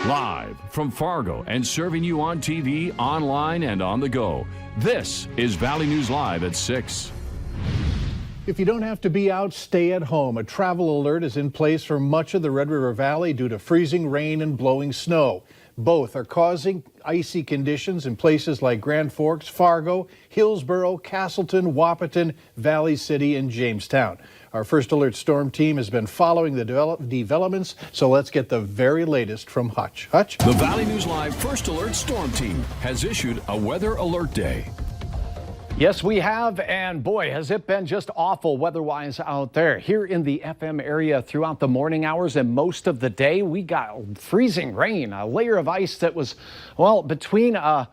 Live from Fargo and serving you on TV, online, and on the go. This is Valley News Live at 6. If you don't have to be out, stay at home. A travel alert is in place for much of the Red River Valley due to freezing rain and blowing snow. Both are causing icy conditions in places like Grand Forks, Fargo, Hillsborough, Castleton, Wahpeton, Valley City, and Jamestown. Our First Alert Storm team has been following the developments, so let's get the very latest from Hutch. Hutch? The Valley News Live First Alert Storm team has issued a weather alert day. Yes, we have, and boy, has it been just awful weather-wise out there. Here in the FM area throughout the morning hours and most of the day, we got freezing rain, a layer of ice that was, well, between a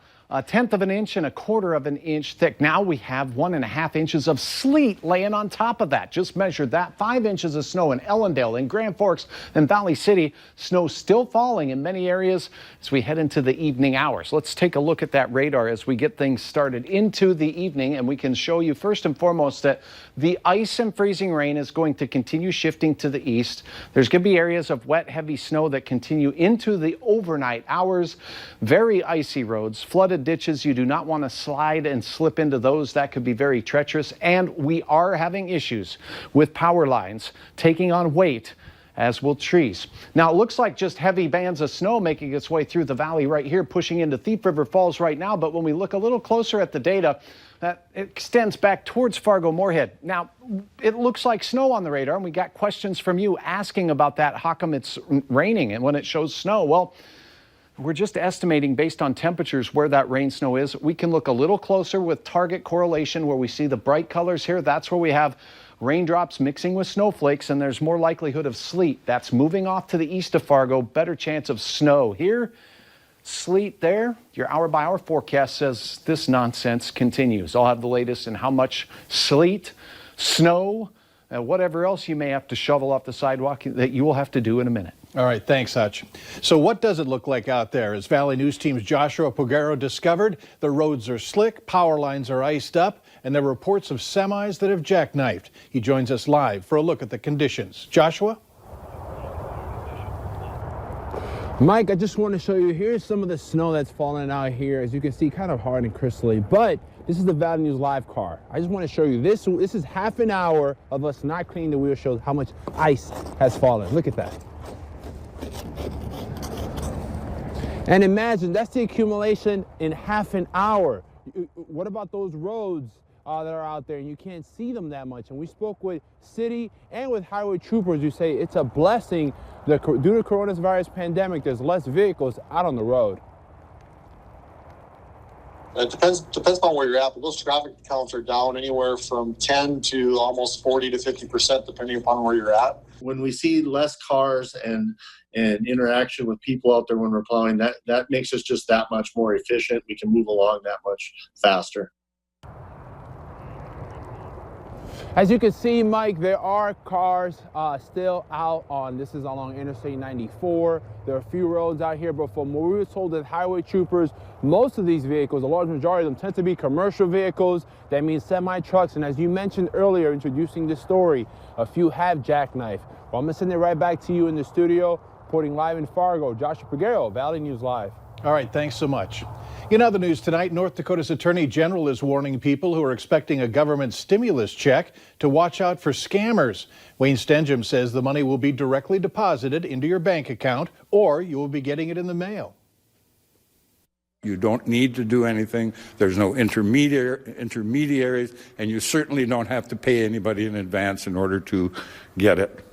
tenth of an inch and a quarter of an inch thick. Now we have 1.5 inches of sleet laying on top of that. Just measured that. 5 inches of snow in Ellendale, in Grand Forks, and Valley City. Snow still falling in many areas as we head into the evening hours. Let's take a look at that radar as we get things started into the evening, and we can show you first and foremost that the ice and freezing rain is going to continue shifting to the east. There's going to be areas of wet, heavy snow that continue into the overnight hours. Very icy roads, flooded ditches. You do not want to slide and slip into those. That could be very treacherous. And we are having issues with power lines taking on weight, as will trees. Now, it looks like just heavy bands of snow making its way through the valley right here, pushing into Thief River Falls right now. But when we look a little closer at the data, that extends back towards Fargo-Moorhead. Now, it looks like snow on the radar, and we got questions from you asking about that. How come it's raining and when it shows snow? Well, we're just estimating based on temperatures where that rain snow is. We can look a little closer with target correlation where we see the bright colors here. That's where we have raindrops mixing with snowflakes, and there's more likelihood of sleet. That's moving off to the east of Fargo. Better chance of snow here. Sleet there. Your hour-by-hour forecast says this nonsense continues. I'll have the latest in how much sleet, snow, and whatever else you may have to shovel off the sidewalk that you will have to do in a minute. All right, thanks, Hutch. So what does it look like out there? As Valley News Team's Joshua Pogaro discovered, the roads are slick, power lines are iced up, and there are reports of semis that have jackknifed. He joins us live for a look at the conditions. Joshua? Mike, I just want to show you, here's some of the snow that's falling out here. As you can see, kind of hard and crystally, but this is the Valley News Live car. I just want to show you this. This is half an hour of us not cleaning the wheel, shows how much ice has fallen. Look at that. And imagine, that's the accumulation in half an hour. What about those roads that are out there and you can't see them that much? And we spoke with city and with highway troopers who say it's a blessing that due to the coronavirus pandemic, there's less vehicles out on the road. It depends on where you're at, but those traffic counts are down anywhere from 10 to almost 40 to 50%, depending upon where you're at. When we see less cars and interaction with people out there when we're plowing, that makes us just that much more efficient. We can move along that much faster. As you can see, Mike, there are cars still out on, this is along Interstate 94. There are a few roads out here, but from what we were told that highway troopers, most of these vehicles, a large majority of them tend to be commercial vehicles. That means semi-trucks. And as you mentioned earlier, introducing this story, a few have jackknife. Well, I'm gonna send it right back to you in the studio, reporting live in Fargo. Joshua Pogaro, Valley News Live. All right, thanks so much. In other news tonight, North Dakota's Attorney General is warning people who are expecting a government stimulus check to watch out for scammers. Wayne Stenjum says the money will be directly deposited into your bank account, or you will be getting it in the mail. You don't need to do anything. There's no intermediaries, and you certainly don't have to pay anybody in advance in order to get it.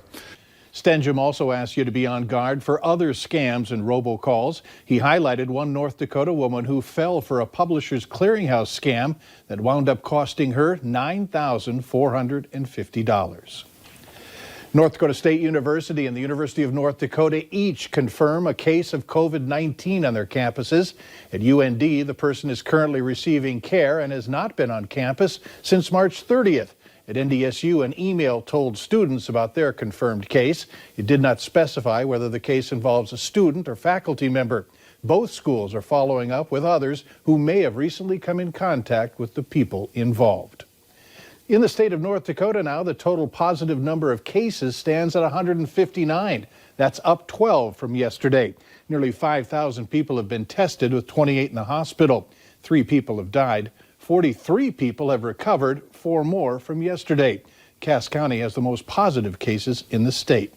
Stenjum also asked you to be on guard for other scams and robocalls. He highlighted one North Dakota woman who fell for a Publishers Clearinghouse scam that wound up costing her $9,450. North Dakota State University and the University of North Dakota each confirm a case of COVID-19 on their campuses. At UND, the person is currently receiving care and has not been on campus since March 30th. At NDSU, an email told students about their confirmed case. It did not specify whether the case involves a student or faculty member. Both schools are following up with others who may have recently come in contact with the people involved. In the state of North Dakota now, the total positive number of cases stands at 159. That's up 12 from yesterday. Nearly 5,000 people have been tested, with 28 in the hospital. 3 people have died. 43 people have recovered, 4 more from yesterday. Cass County has the most positive cases in the state.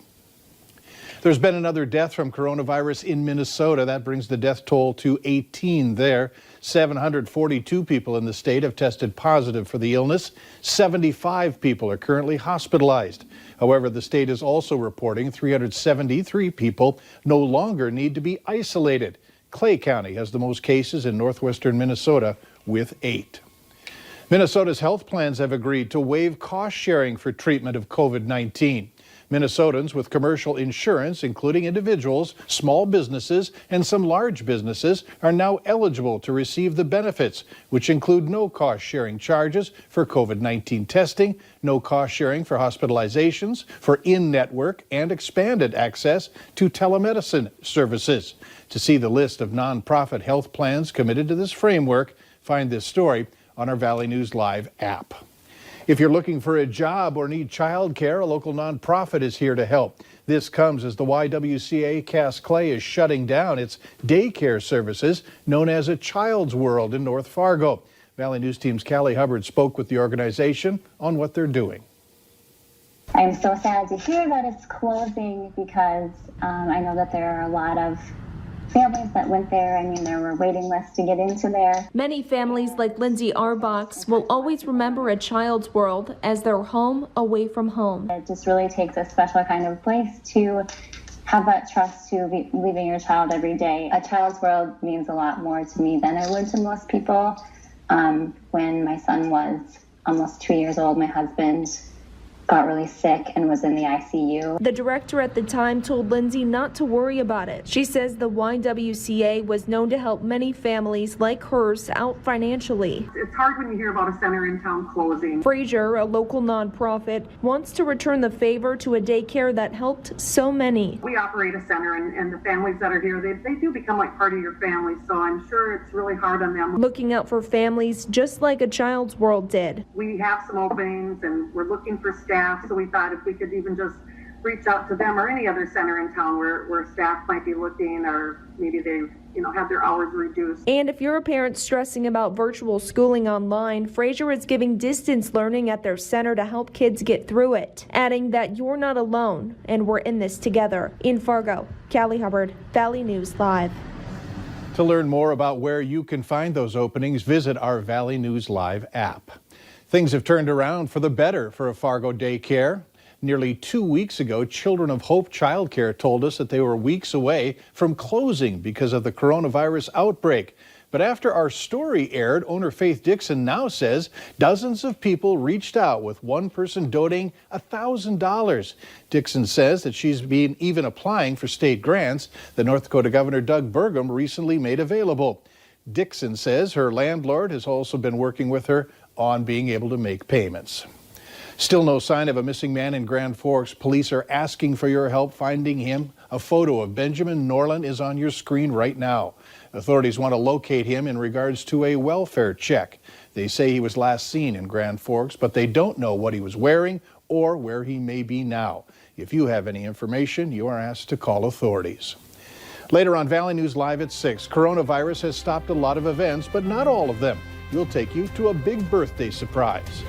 There's been another death from coronavirus in Minnesota. That brings the death toll to 18 there. 742 people in the state have tested positive for the illness. 75 people are currently hospitalized. However, the state is also reporting 373 people no longer need to be isolated. Clay County has the most cases in northwestern Minnesota with 8. Minnesota's health plans have agreed to waive cost sharing for treatment of COVID-19. Minnesotans with commercial insurance, including individuals, small businesses, and some large businesses, are now eligible to receive the benefits, which include no cost-sharing charges for COVID-19 testing, no cost-sharing for hospitalizations, for in-network and expanded access to telemedicine services. To see the list of nonprofit health plans committed to this framework, find this story on our Valley News Live app. If you're looking for a job or need childcare, a local nonprofit is here to help. This comes as the YWCA Cass Clay is shutting down its daycare services known as A Child's World in North Fargo. Valley News Team's Callie Hubbard spoke with the organization on what they're doing. I'm so sad to hear that it's closing because I know that there are a lot of families that went there. I mean, there were waiting lists to get into there. Many families like Lindsay Arbox will always remember A Child's World as their home away from home. It just really takes a special kind of place to have that trust to be leaving your child every day. A Child's World means a lot more to me than it would to most people. When my son was almost 2 years old, my husband got really sick and was in the ICU. The director at the time told Lindsay not to worry about it. She says the YWCA was known to help many families like hers out financially. It's hard when you hear about a center in town closing. Fraser, a local nonprofit, wants to return the favor to a daycare that helped so many. We operate a center and the families that are here, they do become like part of your family, so I'm sure it's really hard on them. Looking out for families just like A Child's World did. We have some openings and we're looking for staff. So we thought if we could even just reach out to them or any other center in town where staff might be looking, or maybe they have their hours reduced. And if you're a parent stressing about virtual schooling online, Fraser is giving distance learning at their center to help kids get through it, adding that you're not alone and we're in this together. In Fargo, Callie Hubbard, Valley News Live. To learn more about where you can find those openings, visit our Valley News Live app. Things have turned around for the better for a Fargo daycare. Nearly 2 weeks ago, Children of Hope Childcare told us that they were weeks away from closing because of the coronavirus outbreak. But after our story aired, owner Faith Dixon now says dozens of people reached out, with one person donating $1,000. Dixon says that she's been even applying for state grants that North Dakota Governor Doug Burgum recently made available. Dixon says her landlord has also been working with her on being able to make payments. Still no sign of a missing man in Grand Forks. Police are asking for your help finding him. A photo of Benjamin Norland is on your screen right now. Authorities want to locate him in regards to a welfare check. They say he was last seen in Grand Forks, but they don't know what he was wearing or where he may be now. If you have any information, you are asked to call authorities. Later on Valley News Live at 6, coronavirus has stopped a lot of events, but not all of them. We'll take you to a big birthday surprise.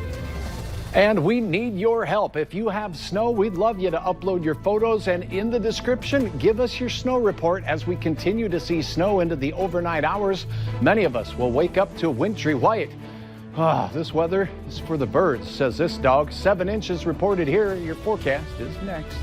And we need your help. If you have snow, we'd love you to upload your photos, and in the description, give us your snow report. As we continue to see snow into the overnight hours, many of us will wake up to wintry white. This weather is for the birds, says this dog. 7 inches reported here. Your forecast is next.